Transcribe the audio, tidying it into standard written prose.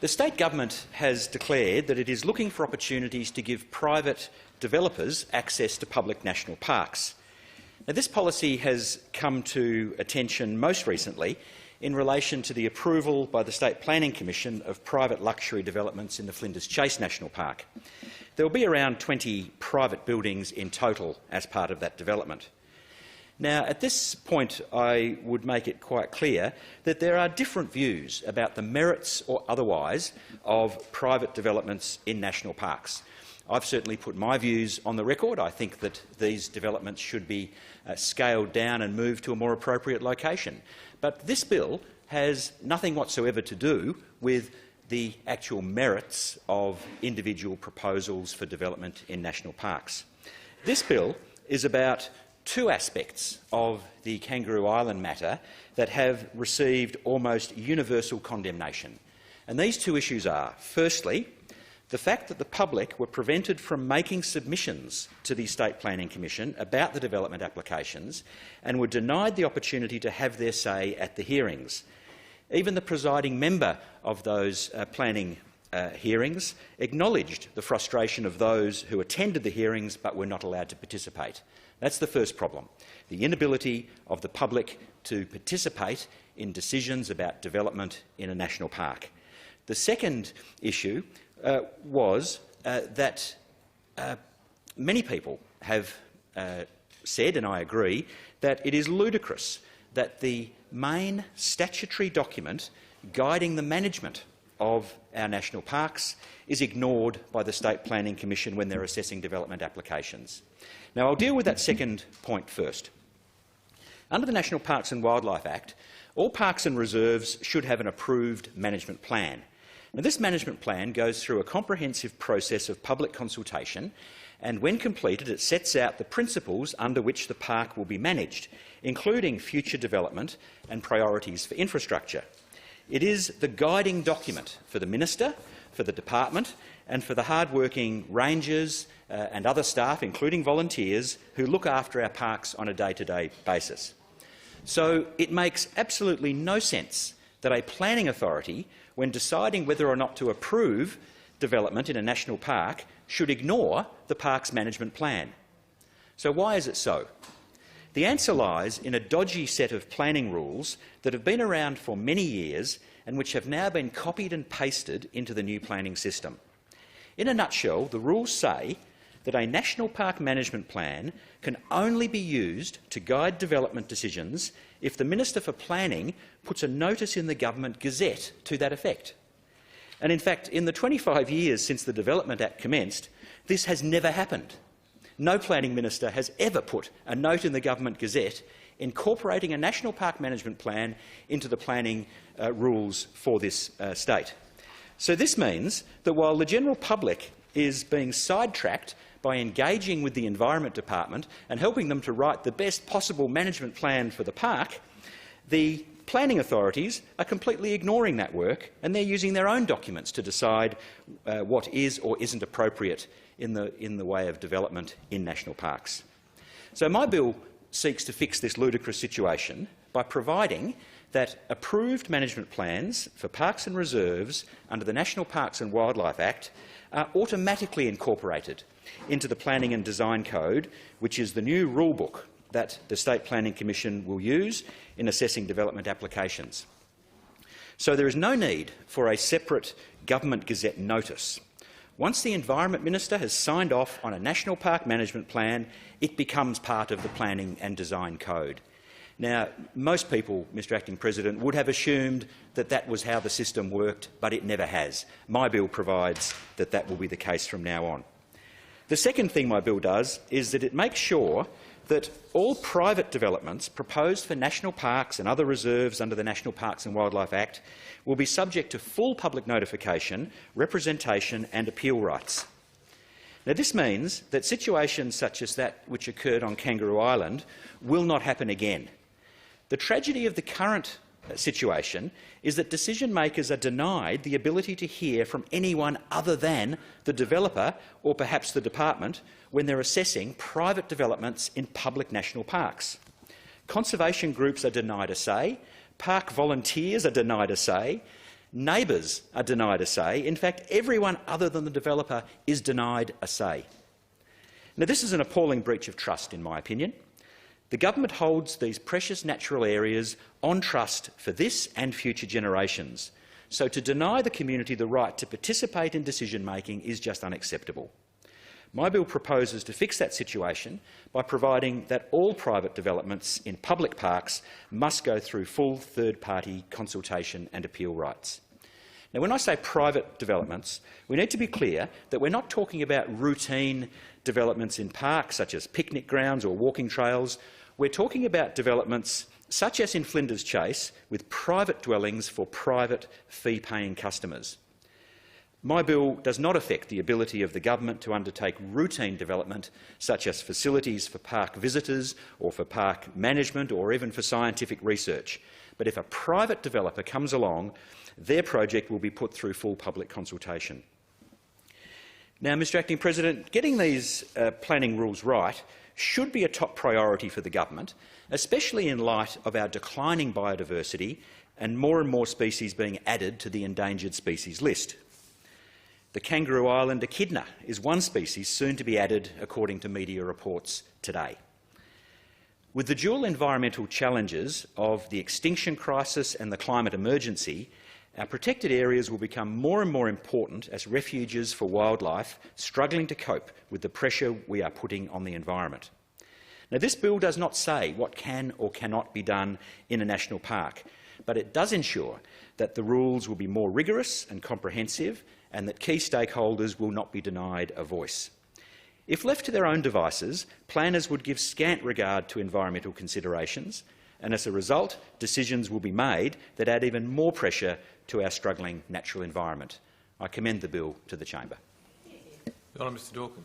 The state government has declared that it is looking for opportunities to give private developers access to public national parks. Now, this policy has come to attention most recently in relation to the approval by the State Planning Commission of private luxury developments in the Flinders Chase National Park. There will be around 20 private buildings in total as part of that development. Now, at this point, I would make it quite clear that there are different views about the merits or otherwise of private developments in national parks. I've certainly put my views on the record. I think that these developments should be scaled down and moved to a more appropriate location. But this bill has nothing whatsoever to do with the actual merits of individual proposals for development in national parks. This bill is about two aspects of the Kangaroo Island matter that have received almost universal condemnation. And these two issues are, firstly, the fact that the public were prevented from making submissions to the State Planning Commission about the development applications and were denied the opportunity to have their say at the hearings. Even the presiding member of those planning hearings acknowledged the frustration of those who attended the hearings but were not allowed to participate. That's the first problem, the inability of the public to participate in decisions about development in a national park. The second issue was that many people have said, and I agree, that it is ludicrous that the main statutory document guiding the management of our national parks is ignored by the State Planning Commission when they're assessing development applications. Now, I'll deal with that second point first. Under the National Parks and Wildlife Act, all parks and reserves should have an approved management plan. Now, this management plan goes through a comprehensive process of public consultation, and when completed it sets out the principles under which the park will be managed, including future development and priorities for infrastructure. It is the guiding document for the Minister, for the Department and for the hard-working rangers and other staff, including volunteers, who look after our parks on a day-to-day basis. So it makes absolutely no sense that a planning authority, when deciding whether or not to approve development in a national park, should ignore the park's management plan. So why is it so? The answer lies in a dodgy set of planning rules that have been around for many years and which have now been copied and pasted into the new planning system. In a nutshell, the rules say that a national park management plan can only be used to guide development decisions if the Minister for Planning puts a notice in the Government Gazette to that effect. And in fact, in the 25 years since the Development Act commenced, this has never happened. No planning minister has ever put a note in the Government Gazette incorporating a national park management plan into the planning rules for this state. So this means that while the general public is being sidetracked by engaging with the Environment Department and helping them to write the best possible management plan for the park, the planning authorities are completely ignoring that work, and they're using their own documents to decide what is or isn't appropriate in the way of development in national parks. So my bill seeks to fix this ludicrous situation by providing that approved management plans for parks and reserves under the National Parks and Wildlife Act are automatically incorporated into the Planning and Design Code, which is the new rulebook that the State Planning Commission will use in assessing development applications. So there is no need for a separate Government Gazette notice. Once the Environment Minister has signed off on a National Park Management Plan, it becomes part of the Planning and Design Code. Now, most people, Mr Acting President, would have assumed that that was how the system worked, but it never has. My bill provides that that will be the case from now on. The second thing my bill does is that it makes sure that all private developments proposed for national parks and other reserves under the National Parks and Wildlife Act will be subject to full public notification, representation and appeal rights. Now, this means that situations such as that which occurred on Kangaroo Island will not happen again. The tragedy of the current situation is that decision-makers are denied the ability to hear from anyone other than the developer or perhaps the department when they're assessing private developments in public national parks. Conservation groups are denied a say, park volunteers are denied a say, Neighbours are denied a say. In fact, everyone other than the developer is denied a say. Now, this is an appalling breach of trust, in my opinion. The government holds these precious natural areas on trust for this and future generations. So to deny the community the right to participate in decision-making is just unacceptable. My bill proposes to fix that situation by providing that all private developments in public parks must go through full third-party consultation and appeal rights. Now, when I say private developments, we need to be clear that we're not talking about routine developments in parks, such as picnic grounds or walking trails. We're talking about developments such as in Flinders Chase, with private dwellings for private fee-paying customers. My bill does not affect the ability of the government to undertake routine development, such as facilities for park visitors or for park management or even for scientific research. But if a private developer comes along, their project will be put through full public consultation. Now, Mr Acting President, getting these planning rules right should be a top priority for the government, especially in light of our declining biodiversity and more species being added to the endangered species list. The kangaroo island echidna is one species soon to be added, according to media reports today. With the dual environmental challenges of the extinction crisis and the climate emergency, our protected areas will become more and more important as refuges for wildlife struggling to cope with the pressure we are putting on the environment. Now, this bill does not say what can or cannot be done in a national park, but it does ensure that the rules will be more rigorous and comprehensive and that key stakeholders will not be denied a voice. If left to their own devices, planners would give scant regard to environmental considerations, and as a result, decisions will be made that add even more pressure to our struggling natural environment. I commend the bill to the chamber. The Honourable Mr Dawkin.